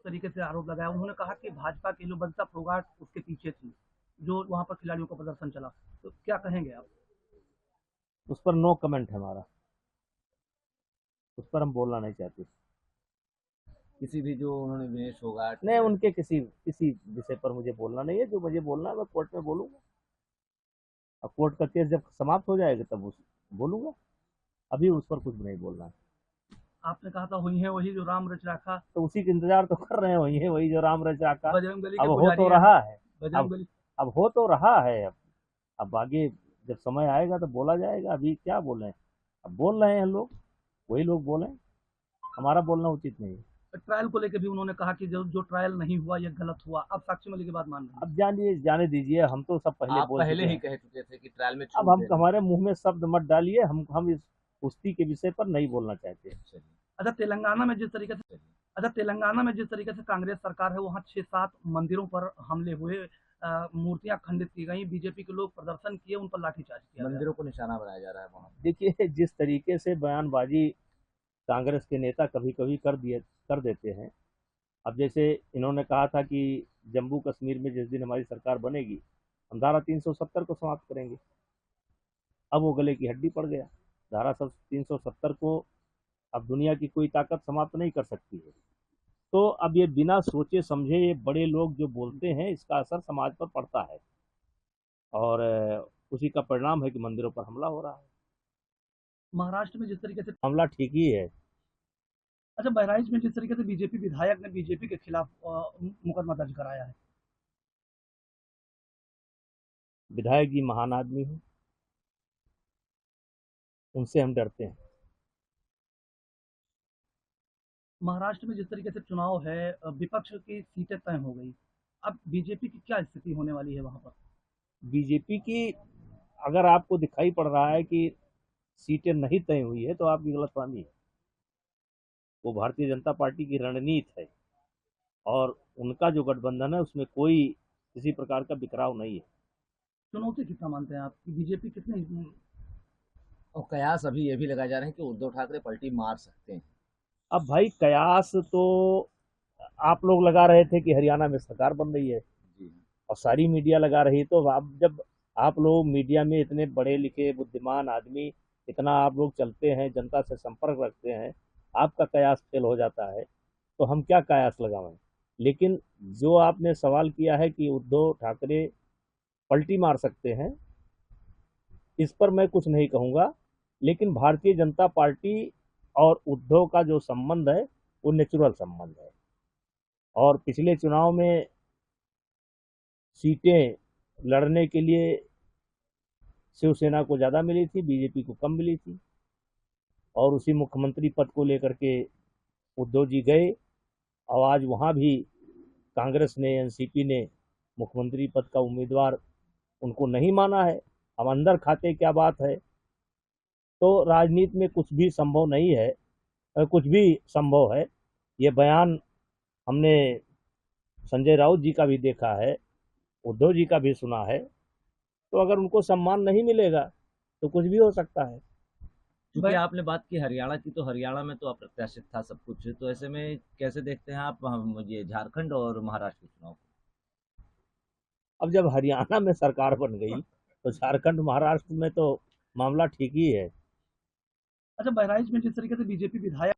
तरीके से आरोप लगाया, उन्होंने कहा कि भाजपा की जो बसपा फोगाट उसके पीछे थी, जो वहाँ पर खिलाड़ियों का प्रदर्शन चला। तो क्या कहेंगे आप? उस पर नो कमेंट है हमारा, उस पर हम बोलना नहीं चाहते। किसी भी जो उन्होंने विनेश फोगाट नहीं, उनके किसी किसी विषय पर मुझे बोलना नहीं है। जो मुझे बोलना है मैं कोर्ट में बोलूंगा। अब कोर्ट का केस जब समाप्त हो जाएगा तब उस बोलूंगा। अभी उस पर कुछ नहीं बोलना है। आपने कहा था हुई है वही जो राम रच रखा। तो उसी का इंतजार तो कर रहे हैं, वही है वही जो राम रचा का। बजरंग बली के अब हो पुजारी तो हैं आप। रहा है। बजरंग अब बली। अब हो तो रहा है। अब आगे जब समय आएगा तो बोला जाएगा। अभी क्या बोले? अब बोल रहे हैं लोग, वही लोग बोले। हमारा बोलना उचित नहीं है। ट्रायल को लेकर भी उन्होंने कहा कि जो जो ट्रायल नहीं हुआ ये गलत हुआ। अब साक्ष्य मिली की बात मान रहे हैं? अब जानिए, जाने दीजिए। हम तो सब पहले आप बोल चुके पहले ही हैं। कह चुके थे कि ट्रायल में अब छूट हम है नहीं। हमारे मुंह में शब्द मत डालिए। हम इस कुश्ती के विषय पर नहीं बोलना चाहते। चलिए। अच्छा तेलंगाना में जिस तरीके से चलिए। अच्छा तेलंगाना में जिस तरीके से कांग्रेस सरकार है, वहाँ 6-7 मंदिरों पर हमले हुए, मूर्तियां खंडित की गई, बीजेपी के लोग प्रदर्शन किए, उन पर लाठीचार्ज किया गया। मंदिरों को निशाना बनाया जा रहा है वहाँ। देखिए, जिस तरीके से बयानबाजी कांग्रेस के नेता कभी कभी कर देते हैं। अब जैसे इन्होंने कहा था कि जम्मू कश्मीर में जिस दिन हमारी सरकार बनेगी हम धारा 370 को समाप्त करेंगे। अब वो गले की हड्डी पड़ गया। धारा 370 को अब दुनिया की कोई ताकत समाप्त नहीं कर सकती है। तो अब ये बिना सोचे समझे ये बड़े लोग जो बोलते हैं, इसका असर समाज पर पड़ता है। और उसी का परिणाम है कि मंदिरों पर हमला हो रहा है। महाराष्ट्र में जिस तरीके से हमला ठीक ही है। अच्छा बहराइच में जिस तरीके से बीजेपी विधायक ने बीजेपी के खिलाफ मुकदमा दर्ज कराया है। विधायक जी महान आदमी हैं, उनसे हम डरते हैं। महाराष्ट्र में जिस तरीके से चुनाव है, विपक्ष की सीटें तय हो गई। अब बीजेपी की क्या स्थिति होने वाली है वहां पर? बीजेपी की, अगर आपको दिखाई पड़ रहा है कि सीटें नहीं तय हुई है तो आपकी गलतफहमी है। वो भारतीय जनता पार्टी की रणनीति है। और उनका जो गठबंधन है उसमें कोई किसी प्रकार का बिखराव नहीं है। चुनौती कितना मानते हैं आप कि बीजेपी कितने? और कयास अभी ये भी लगाए जा रहे हैं कि उद्धव ठाकरे पलटी मार सकते हैं। अब भाई कयास तो आप लोग लगा रहे थे कि हरियाणा में सरकार बन रही है जी। और सारी मीडिया लगा रही है। तो आप जब आप लोग मीडिया में इतने पढ़े लिखे बुद्धिमान आदमी, इतना आप लोग चलते हैं, जनता से संपर्क रखते हैं, आपका कयास फेल हो जाता है तो हम क्या कयास लगाएं? लेकिन जो आपने सवाल किया है कि उद्धव ठाकरे पलटी मार सकते हैं, इस पर मैं कुछ नहीं कहूँगा। लेकिन भारतीय जनता पार्टी और उद्धव का जो संबंध है वो नेचुरल संबंध है। और पिछले चुनाव में सीटें लड़ने के लिए शिवसेना को ज़्यादा मिली थी, बीजेपी को कम मिली थी। और उसी मुख्यमंत्री पद को लेकर के उद्धव जी गए और आज वहाँ भी कांग्रेस ने, एनसीपी ने मुख्यमंत्री पद का उम्मीदवार उनको नहीं माना है। हम अंदर खाते क्या बात है। तो राजनीति में कुछ भी संभव नहीं है, कुछ भी संभव है। ये बयान हमने संजय राउत जी का भी देखा है, उद्धव जी का भी सुना है। तो अगर उनको सम्मान नहीं मिलेगा तो कुछ भी हो सकता है। क्योंकि आपने बात की हरियाणा की, तो हरियाणा में तो अप्रत्याशित था सब कुछ। तो ऐसे में कैसे देखते हैं आप ये झारखंड और महाराष्ट्र के चुनाव को? अब जब हरियाणा में सरकार बन गई तो झारखंड महाराष्ट्र में तो मामला ठीक ही है। अच्छा बहराइच में जिस तरीके से बीजेपी विधायक